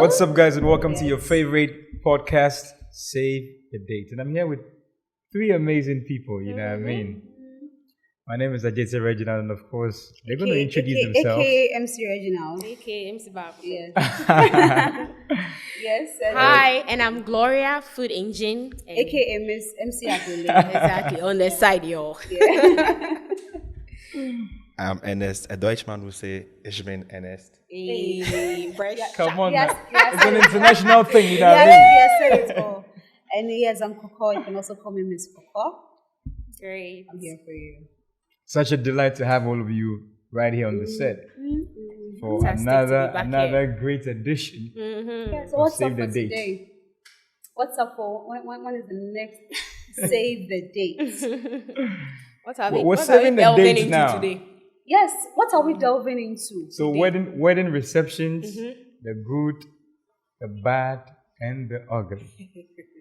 What's up, guys, and welcome to your favorite podcast, Save the Date. And I'm here with three amazing people, you know what I mean? My name is Ajay Reginald, and of course, they're going to introduce themselves. AKA MC Reginald. AKA MC Bab. Yes. Yes. Hi, and I'm Gloria, Food Engine. AKA Miss MC Adele. Exactly, on the side, y'all. I'm Ernest. A Deutschman will say, Ich bin Ernest. Hey, Come on, Yes, man. yes. It's an international thing, you know what I mean? Yes, said it all. And yes, I'm Coco. You can also call me Miss Coco. Great. I'm here for you. Such a delight to have all of you right here on the set for Fantastic to be back another great edition. Yeah, so what's Save up the for Date. today? What's up for when is the next Save the Date? We're saving the delving dates into now. today? Yes, what are we delving into? So wedding receptions, the good, the bad, and the ugly.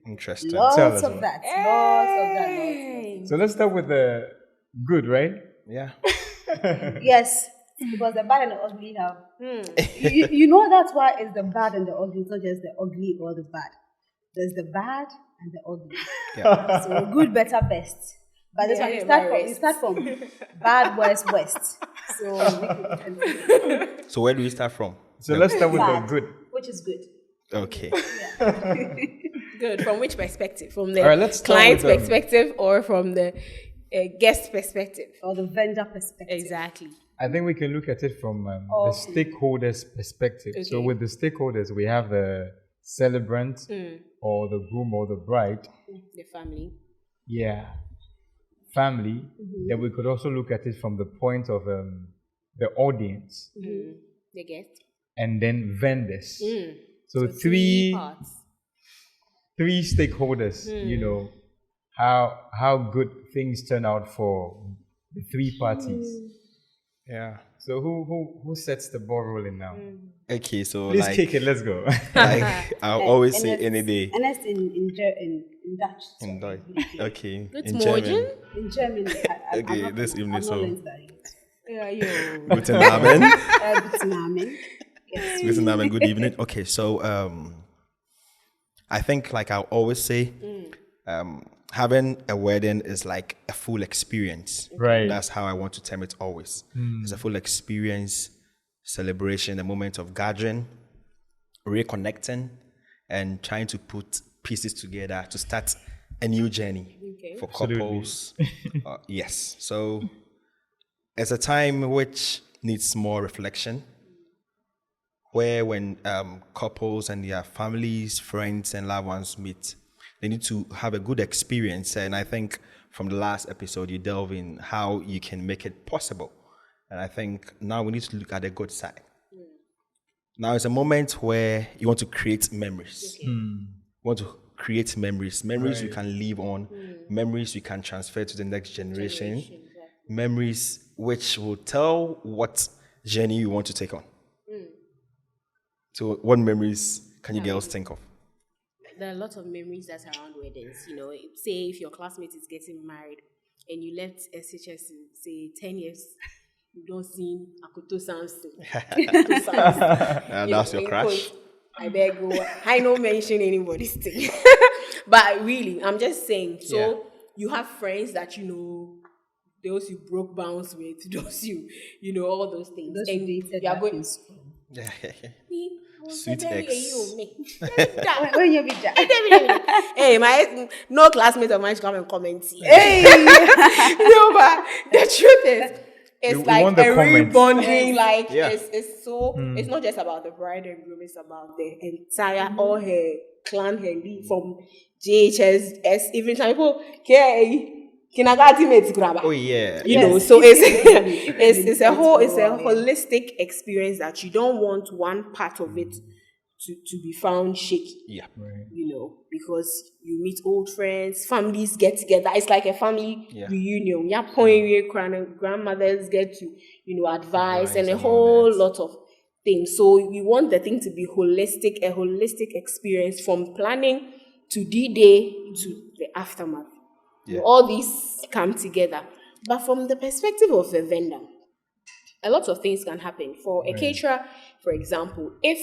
Interesting. Tell us Lots of about that. Lots of that. So let's start with the good, right? Yeah. Yes, because the bad and the ugly have. You know that's why it's the bad and the ugly. It's not just the ugly or the bad. There's the bad and the ugly. Yeah. So good, better, best. But this one you start from bad, worst, west. So we can So where do we start from? So let's start with the Bad. good. Which is good. Okay. Good. From which perspective? From All the right, let's start client's with, perspective or from the guest perspective? Or the vendor perspective. Exactly. I think we can look at it from the stakeholders' perspective. So Okay. with the stakeholders, we have the celebrant or the groom or the bride. The family. Yeah. Family. Then we could also look at it from the point of the audience The guest. and then vendors. So Three three parts. stakeholders, you know, how good things turn out for the three parties. Yeah. So who sets the ball rolling now? Okay, so Please like, kick it, let's go. like I'll always say it's- any day And that's in Dutch. in Deutsch. Okay. Good in morning. German. In Germany. Okay, this evening, I've so- not learned that yet. Yeah, yo. Guten Abend. Guten Abend. Yes. Guten Abend. Good evening. Okay, so I think like I always say, having a wedding is like a full experience. Right. That's how I want to term it always. It's a full experience, celebration, a moment of gathering, reconnecting, and trying to put pieces together to start a new journey for couples. Yes. So it's a time which needs more reflection, where when couples and their families, friends, and loved ones meet, they need to have a good experience. And I think from the last episode, you delve in how you can make it possible. And I think now we need to look at the good side. Now it's a moment where you want to create memories. You want to create memories you can live on, memories you can transfer to the next generation, memories which will tell what journey you want to take on. So what memories can you girls think of? There are a lot of memories that surround weddings. You know, say if your classmate is getting married and you left SHS in, say, 10 years, you don't see Akoto Samson. That's your crush? I beg you. I don't mention anybody's thing. But really, I'm just saying. So you have friends that you know, those you broke bounds with, those you know, all those things. Those and you dated you are back going. in school. Sweet ex. When you be jack. Hey, my no classmate of mine should come and comment here. Hey! No, but the truth is, it's We like want the a comments. rebonding. Like Yeah. it's so. It's not just about the bride and groom. It's about the entire all her clan, her lead from JHS. Even some people care. Kinagati mates grabber. Oh yeah. You know, so it's a holistic experience that you don't want one part of it to be found shaky. Yeah. You know, because you meet old friends, families get together. It's like a family reunion. Yeah, grandmothers get to, you know, advice and a and all whole that. lot of things. So we want the thing to be holistic, a holistic experience from planning to D-Day to the aftermath. Yeah. All these come together. But from the perspective of a vendor, a lot of things can happen. For a caterer, for example, if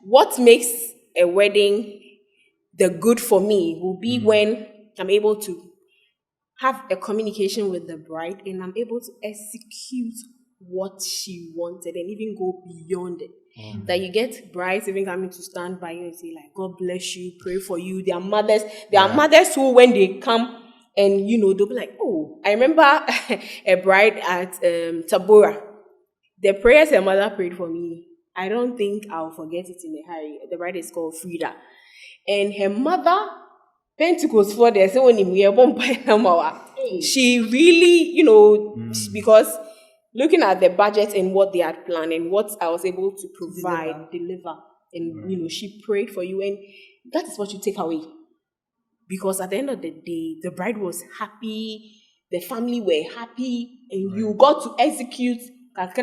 what makes a wedding the good for me will be when I'm able to have a communication with the bride and I'm able to execute what she wanted and even go beyond it. That you get brides even coming to stand by you and say like, God bless you, pray for you. There are mothers who when they come and they'll be like, oh, I remember a bride at Tabora. The prayers her mother prayed for me, I don't think I'll forget it in a hurry. The bride is called Frida. And her mother, Pentecost for the she really, because looking at the budget and what they had planned and what I was able to provide, deliver, and she prayed for you, and that is what you take away. Because at the end of the day, the bride was happy, the family were happy, and you got to execute. You'll be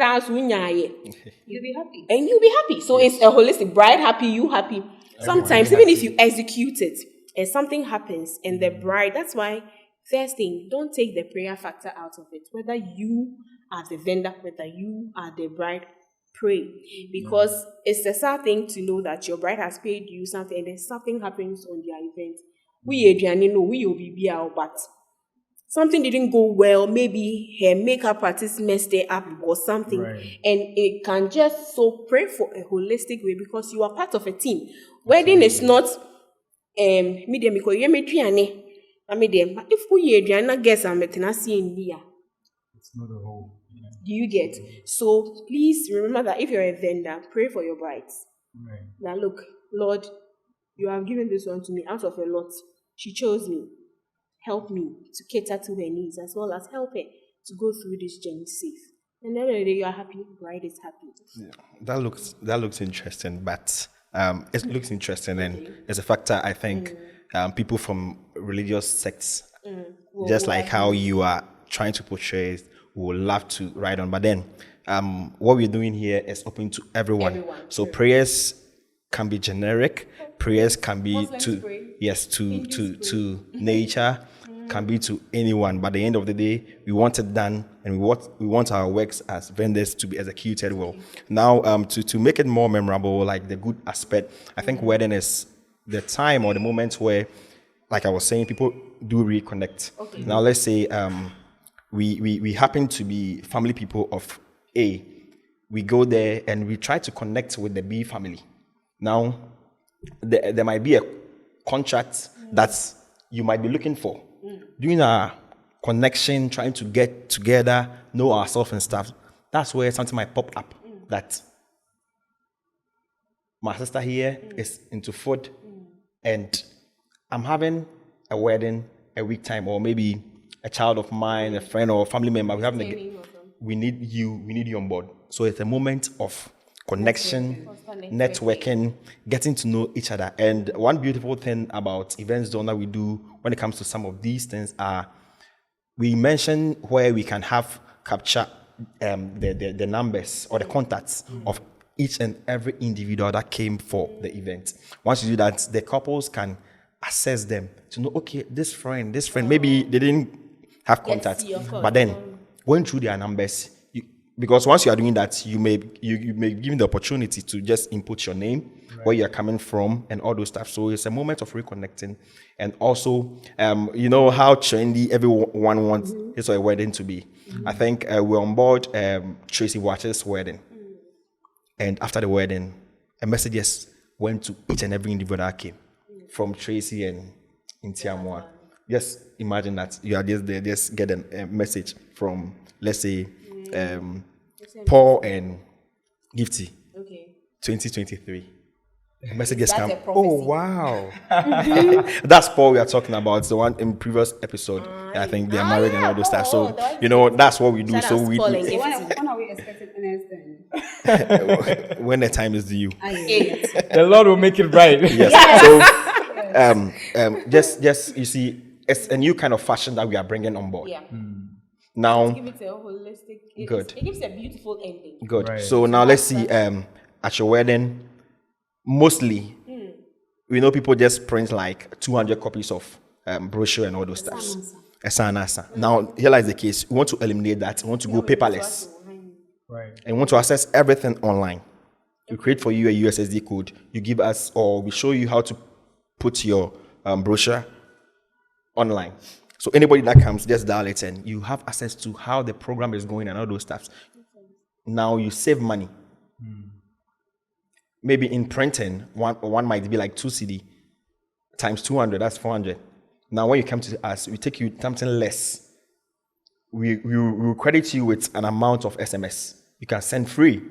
happy. And you'll be happy. So it's a holistic bride happy, you happy. Sometimes, even if you execute it and something happens and the bride, that's why, first thing, don't take the prayer factor out of it. Whether you are the vendor, whether you are the bride, pray. Because it's a sad thing to know that your bride has paid you something and then something happens on their event. We will be but something didn't go well, maybe her makeup artist messed it up or something. Right. And it can just, so pray for a holistic way because you are part of a team. Wedding is not medium because you may if we guess I'm India. It's not a whole. Yeah. Do you get? So please remember that if you're a vendor, pray for your brides. Right. Now look, Lord, you have given this one to me out of a lot. She chose me. Help me to cater to her needs as well as help her to go through this journey safe. And then the day you are happy, bride is happy. Yeah, that looks interesting, but it looks interesting, and there's a factor I think people from religious sects, just like how you are trying to portray it, will love to ride on. But then, what we're doing here is open to everyone. So prayers can be generic. Prayers can be to nature, can be to anyone. But at the end of the day, we want it done, and we want our works as vendors to be executed well. Now, to make it more memorable, like the good aspect, I think wedding is the time or the moment where, like I was saying, people do reconnect. Okay. Now, let's say we happen to be family people of A. We go there and we try to connect with the B family. Now, there might be a contract that you might be looking for. Doing a connection, trying to get together, know ourselves and stuff. That's where something might pop up. That my sister here is into food, and I'm having a wedding a week time, or maybe a child of mine, a friend or a family member. We need you on board. So it's a moment of connection, networking, getting to know each other. And one beautiful thing about events that we do when it comes to some of these things are, we mention where we can capture the numbers or the contacts of each and every individual that came for the event. Once you do that, the couples can assess them to know, okay, this friend, maybe they didn't have contact, but then going through their numbers, because once you are doing that, you may give the opportunity to just input your name, where you are coming from, and all those stuff. So it's a moment of reconnecting, and also, you know how trendy everyone wants his or her wedding to be. I think we're on board Tracy Watch's wedding, and after the wedding, a message just went to each and every individual that came, from Tracy and Intiamwa. Just imagine that you are just there, just get a message from, let's say, Paul and Gifty, 2023. Messages come. Oh wow, that's Paul we are talking about. The one in previous episode. I think they are married and all those stuff. So that's what we do. So we. When are we expecting NS when the time is due. The Lord will make it right. Yes. So just you see, it's a new kind of fashion that we are bringing on board. Yeah. Now, give it a holistic. Good. It gives a beautiful ending. Good. Right. So now let's see. At your wedding, mostly, we know people just print like 200 copies of brochure and all those stuff. Now, here lies the case. We want to eliminate that. We want to go paperless. Right. And we want to access everything online. We create for you a USSD code. You give us, or we show you how to put your brochure online. So anybody that comes, just dial it in. You have access to how the program is going and all those stuff. Now you save money. Maybe in printing, one might be like 2 CD times 200. That's 400. Now when you come to us, we take you something less. We will credit you with an amount of SMS. You can send free.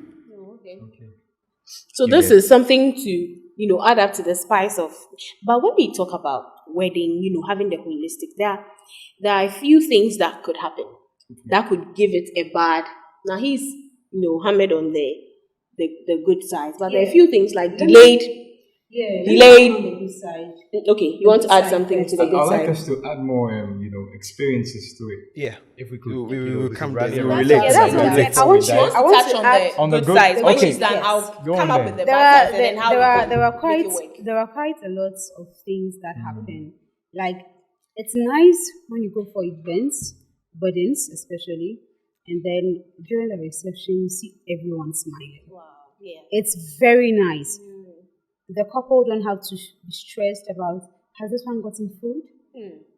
Okay. So this is something to, add up to the spice of. But when we talk about wedding, having the holistic, there are a few things that could happen that could give it a bad. Now he's, hammered on the good side, but there are a few things like delayed. Delayed. On the good side. Okay, you want to add something to the good side? I'd like us to add more, experiences to it. Yeah. If we could, we will come relate. there. I want to touch add on the good side. Okay. When done, I'll Go come on up with the then. bad sides and then how we can there are make it work. there are quite a lot of things that happen. Like, it's nice when you go for events, weddings especially, and then during the reception you see everyone smiling. Wow. Yeah. It's very nice. The couple don't have to be stressed about, has this one gotten food?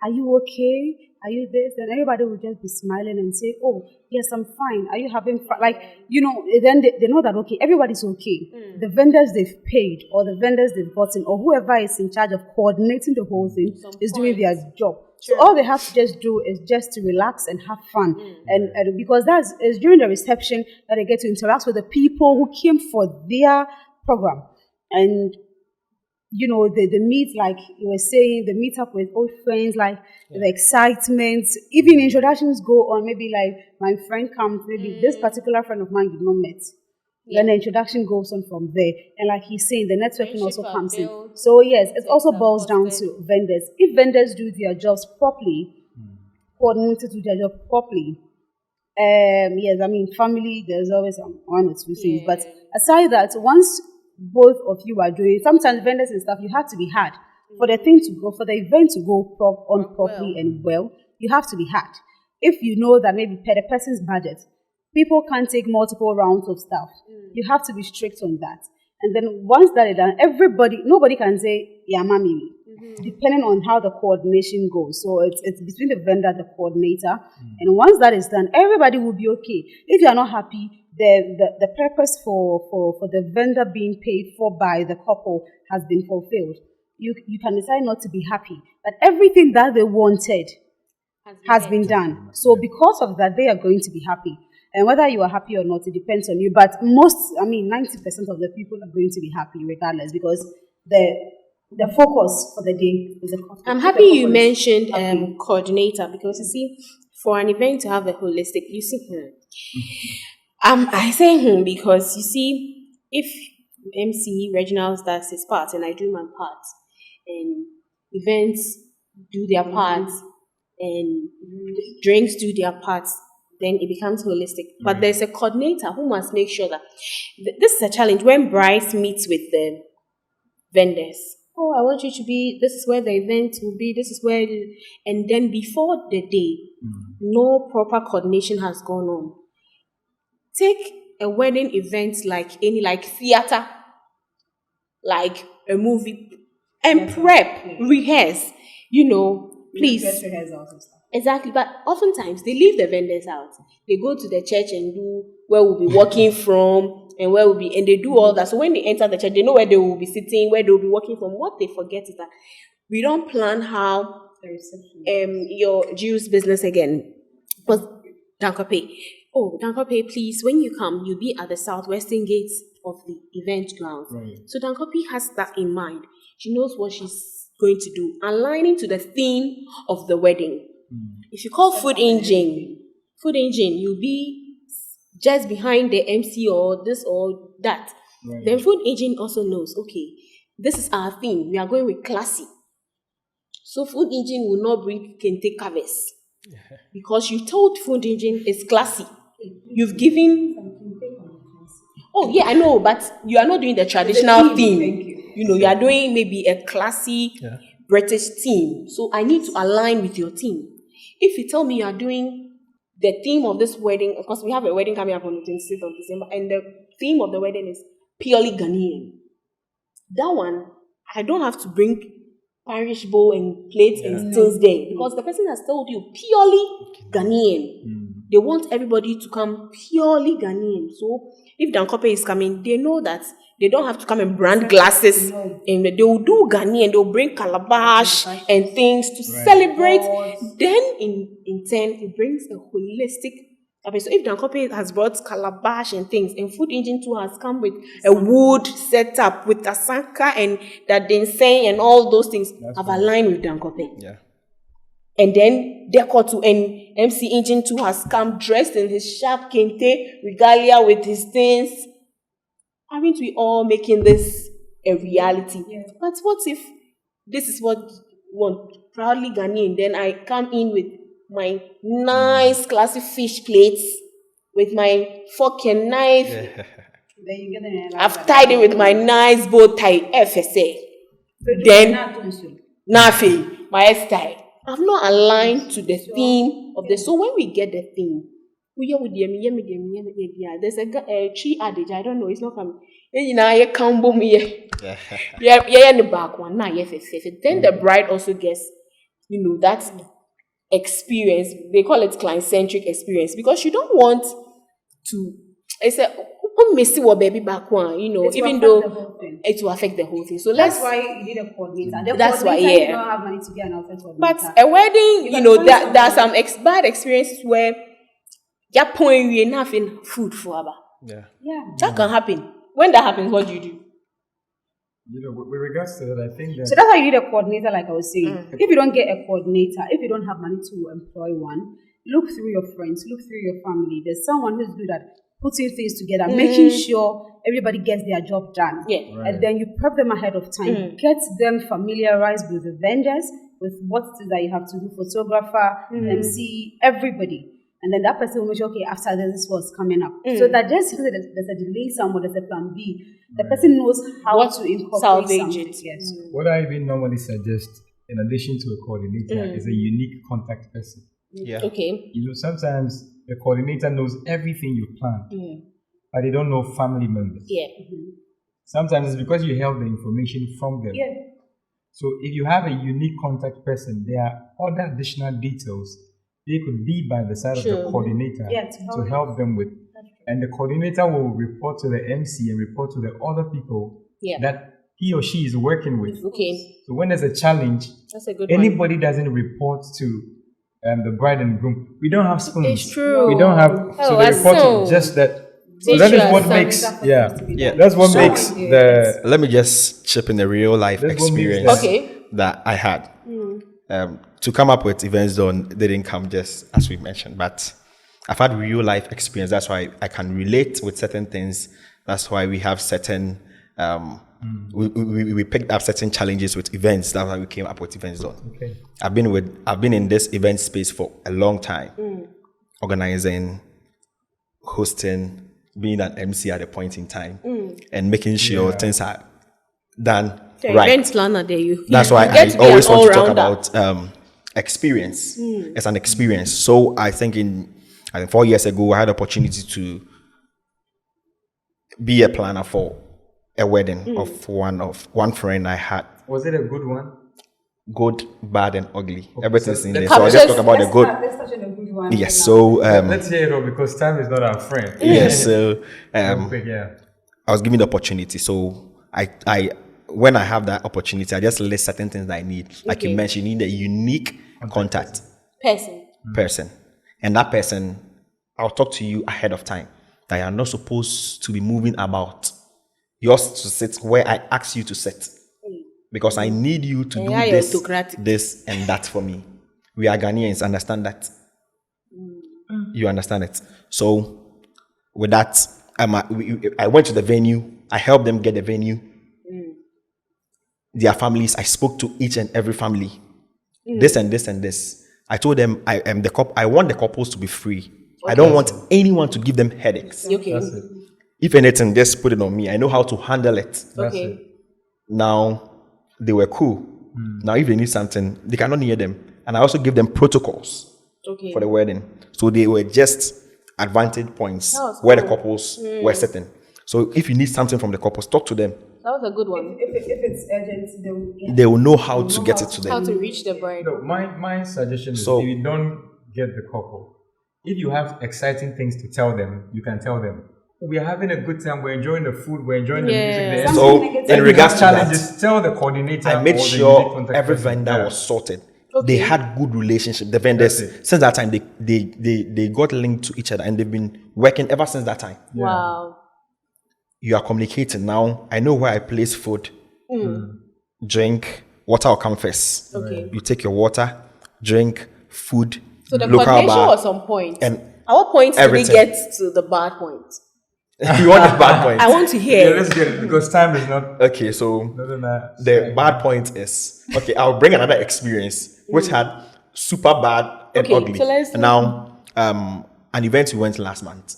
Are you okay? Are you this? And everybody will just be smiling and say, oh, yes, I'm fine. Are you having fun? Like, then they know that, okay, everybody's okay. The vendors they've paid, or the vendors they've gotten, or whoever is in charge of coordinating the whole thing is doing their job. So all they have to just do is just to relax and have fun. And because it's during the reception that they get to interact with the people who came for their program. And the meet, like you were saying, the meet up with old friends, like the excitement, even introductions go on. Maybe like my friend comes, maybe this particular friend of mine you've not met. Then the introduction goes on from there. And like he's saying, the networking also comes in. So yes, it also boils down to vendors. If vendors do their jobs properly, coordinated to their job properly, yes, I mean, family, there's always one or two things. But aside that, once both of you are doing, sometimes vendors and stuff, you have to be hard. For the thing to go, for the event to go properly and well, you have to be hard. If you know that maybe per the person's budget, people can't take multiple rounds of stuff. You have to be strict on that. And then once that is done, nobody can say, yeah, mommy, depending on how the coordination goes. So it's between the vendor and the coordinator. And once that is done, everybody will be okay. If you are not happy, the purpose for the vendor being paid for by the couple has been fulfilled. You can decide not to be happy. But everything that they wanted has been done. So because of that, they are going to be happy. And whether you are happy or not, it depends on you. But 90% of the people are going to be happy regardless, because the focus for the day is the couple. I'm happy you mentioned coordinator, because you see, for an event to have a holistic, you see, I say because you see, if MC Reginald does his part and I do my part, and events do their parts, and drinks do their parts, then it becomes holistic. But there's a coordinator who must make sure that this is a challenge when Bryce meets with the vendors. Oh, I want you to be, this is where the event will be, this is where, and then before the day, no proper coordination has gone on. Take a wedding event like any, like theater, like a movie, and rehearse, please. Exactly, but oftentimes they leave the vendors out. They go to the church and do where we'll be working from and where we'll be, and they do all that. So when they enter the church, they know where they will be sitting, where they will be working from. What they forget is that we don't plan how your Jews business again was Dankope. Oh, Dankope, please, when you come, you'll be at the southwestern gates of the event ground. Right. So Dankope has that in mind. She knows what she's going to do, aligning to the theme of the wedding. If you call food engine, you'll be just behind the MC or this or that. Right. Then food engine also knows, okay, this is our theme. We are going with classy. So food engine will not bring kente covers. Because you told food engine it's classy. You've given... Oh, yeah, I know, but you are not doing the traditional theme. You are doing maybe a classy British theme. So I need to align with your theme. If you tell me you are doing the theme of this wedding, of course we have a wedding coming up on the 26th of December, and the theme of the wedding is purely Ghanaian. That one, I don't have to bring parish bowl and plates and things there because the person has told you purely Ghanaian. They want everybody to come purely Ghanaian. So if Dankope is coming, they know that they don't have to come and brand glasses. And they will do Ghanaian. They will bring calabash and things to celebrate. Then in turn, it brings a holistic. Okay, so if Dankope has brought calabash and things, and Food Engine 2 has come with a wood setup with asanka and that ginseng and all those things, have aligned with Dankope. Yeah. And then Deco 2 and MC Engine 2 has come dressed in his sharp kente regalia with his things. Aren't we all making this a reality? Yeah. But what if this is what you want, proudly Ghanaian, then I come in with my nice classy fish plates, with my fork and knife. I've tied it with my nice bow tie FSA. Then Nafi, my hairstyle. I've not aligned to the theme of the. So when we get the theme, there's a tree adage. I don't know. It's not coming. Then the back one. Then the bride also gets, that experience. They call it client-centric experience because you don't want to. It's a messy baby back one. Even though it will affect the whole thing. So that's why you need a coordinator. That's why, you don't have money to get an outside coordinator. But a wedding, there are some bad experiences where you're pouring enough in food for Abba. Yeah. That can happen. When that happens, what do you do? With regards to that, I think that. So that's why you need a coordinator, like I was saying. If you don't get a coordinator, if you don't have money to employ one, look through your friends, look through your family. There's someone who's good at putting things together, making sure everybody gets their job done. Yeah. Right. And then you prep them ahead of time. Get them familiarized with the vendors, with what it is that you have to do, photographer, MC, everybody. And then that person will make sure, okay, after this was coming up. So that just because there's a delay somewhere, there's a plan B, the person knows how to incorporate something. Yes. What I even normally suggest, in addition to a coordinator, is a unique contact person. Yeah. Okay. Sometimes the coordinator knows everything you plan, but they don't know family members. Yeah. Sometimes it's because you held the information from them. Yeah. So if you have a unique contact person, there are other additional details they could be by the side of the coordinator to help them with. And the coordinator will report to the MC and report to the other people that he or she is working with. Okay. So when there's a challenge, that's a good anybody doesn't report to the bride and groom. We don't have spoons. It's true. We don't have. So they report to just that. So that is what makes. Yeah. That's what makes the. Let me just chip in a real life experience that I had. To come up with events done, they didn't come just as we mentioned, but I've had real life experience. That's why I can relate with certain things. That's why we have certain. We picked up certain challenges with events. That's why we came up with events done. Okay. I've been in this event space for a long time, organizing, hosting, being an MC at a point in time, and making sure things are done right. Event planner there. That's why I always want to talk about experience. It's an experience. So I think 4 years ago I had the opportunity to be a planner for a wedding of one friend I had. Was it a good one? Good, bad, and ugly. Everything's in there. So I'll just talk about the good. Let's touch on the good one. Yes. So let's hear it all because time is not our friend. Yes. So I was given the opportunity. So I when I have that opportunity, I just list certain things that I need. Like you mentioned, you need a unique contact person. And that person, I'll talk to you ahead of time that you are not supposed to be moving about. Yours to sit where I ask you to sit. Because I need you to do this and that for me. We are Ghanaians, understand that. You understand it. So with that, I went to the venue. I helped them get the venue. Their families, I spoke to each and every family. This and this and this. I told them I want the couples to be free. I don't want anyone to give them headaches. Okay. If anything, just put it on me. I know how to handle it. Okay. Now, they were cool. Now, if they need something, they cannot near them. And I also give them protocols for the wedding. So they were just advantage points where the couples were sitting. So if you need something from the couples, talk to them. That was a good one. If it's urgent, They will know how to get it to How them. to reach the bride. No, my suggestion is So- if you don't get the couple, if you have exciting things to tell them, you can tell them. We're having a good time. We're enjoying the food. We're enjoying the music. The So negative. in regards to that, challenges, tell the coordinator. I made or the sure unique contact every person. vendor Yeah. was sorted. They had good relationship. The vendors, That's it. since that time, they got linked to each other and they've been working ever since that time. Wow. You are communicating now. I know where I place food, drink, water will come first. Okay. You take your water, drink, food, So the local coordination bar, was on point. and At what point did we everything. get to the bad point? you want the bad point. I want to Yeah, hear. let's get it because time is not. Okay, so the bad point is okay. I'll bring another experience which had super bad and Okay, ugly. so let's- And now, an event we went last month.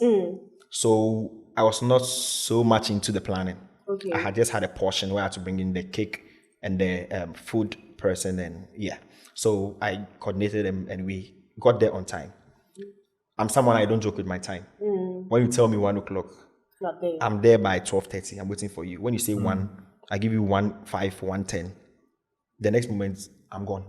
So I was not so much into the planning. Okay. I had just had a portion where I had to bring in the cake and the food person, and yeah. So I coordinated them, and we got there on time. I'm someone, I don't joke with my time. When you tell me 1:00. Not there. I'm there by 12:30. I'm waiting for you. When you say 1, I give you 1:05, 1:10. The next moment, I'm gone.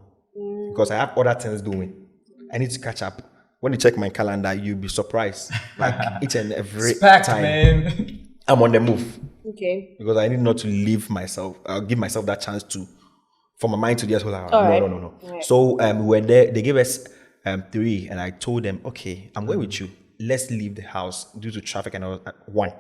Because I have other things doing. I need to catch up. When you check my calendar, you'll be surprised. Like each and every Packed, time man. I'm on the move. Okay. Because I need not to leave myself. I'll give myself that chance to, for my mind to just hold out. All right. No. All right. So we were there. They gave us 3, and I told them, okay, I'm going with you. Let's leave the house due to traffic and all at 1.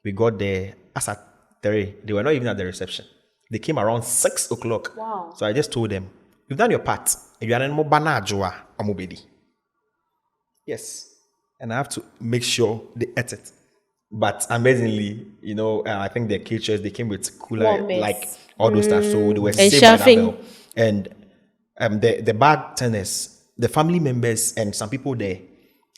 We got there as at 3. They were not even at the reception. They came around 6:00. Wow. So I just told them, you've done your part. If you are more banajua, amubedi. Yes. And I have to make sure they ate it. But amazingly, I think the caterers, they came with cooler, Warmest. like all those stuff. So they were And saved by that chefing. bell. And the bartenders, the family members, and some people there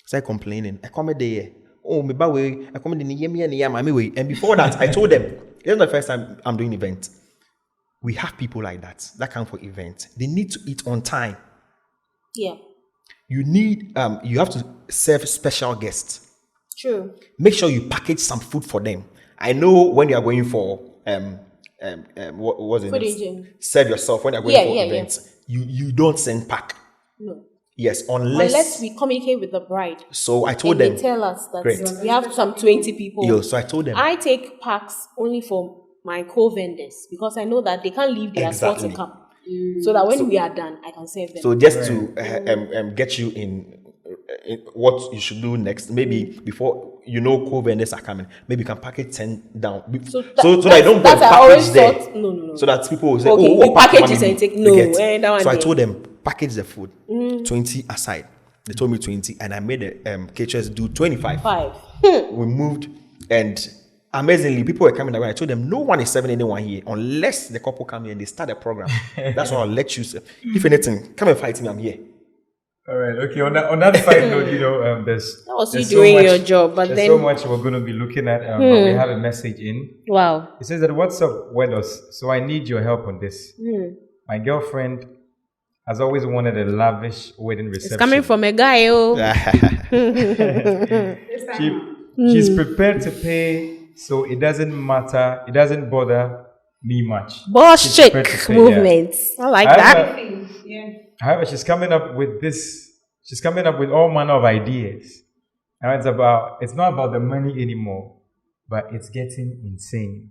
started complaining. I come there. Oh, me ba way. I come there. And before that, I told them, this is the first time I'm doing event. We have people like that come for event. They need to eat on time. Yeah. You need, you have to serve special guests. True. Make sure you package some food for them. I know when you are going for what was it? Food engine. Serve yourself when you are going for events. You don't send pack. No. Yes, unless we communicate with the bride. So I told And them. they tell us that Great. we have some 20 people. So I told them. I take packs only for my co-vendors because I know that they can't leave their spot to Exactly. come. So that when we are done, I can serve them. So just to get you in what you should do next, maybe before co-vendors are coming, maybe you can package 10 down. So that I don't that go I package always there. thought, no. So that people will say, Okay, oh, you pack package money it and me. take- You no, get? that one So I there. told them, package the food, 20 aside. They told me 20, and I made the caterers do 25. 5. We moved, and amazingly, people were coming around. I told them, no one is serving anyone here unless the couple come here and they start a program. That's why I'll let you serve. If anything, come and fight me, I'm here. All right. Okay. On that side note, there's That was you there's doing much, your job, but there's then- so much we're going to be looking at. But we have a message in. Wow. It says that what's up, wedders? So I need your help on this. My girlfriend has always wanted a lavish wedding reception. It's coming from a guy, oh. She's prepared to pay, so it doesn't matter. It doesn't bother me much. Boss She's chick prepared to pay, movements. I like that. However, she's coming up with this. She's coming up with all manner of ideas. Now it's not about the money anymore, but it's getting insane.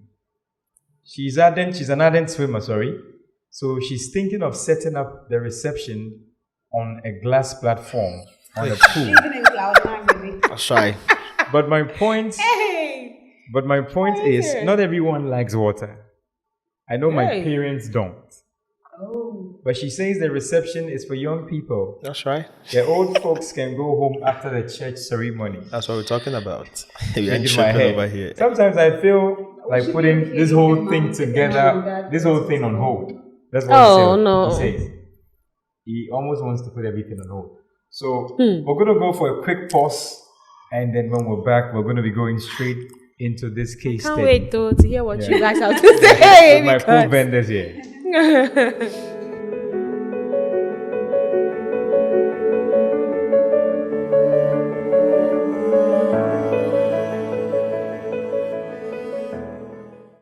She's an ardent swimmer, So she's thinking of setting up the reception on a glass platform on a pool. Even in cloud nine, baby. I'll try. But my point is, not everyone likes water. I know my parents don't. But she says the reception is for young people. That's right. The old folks can go home after the church ceremony. That's what we're talking about. We are Shaking my tripping head. over here. Sometimes I feel like putting this whole thing together, this whole thing on hold. That's what he says. He almost wants to put everything on hold. So we're going to go for a quick pause. And then when we're back, we're going to be going straight into this case Can't study. wait though to hear what you guys have to say. With my cool vendors here.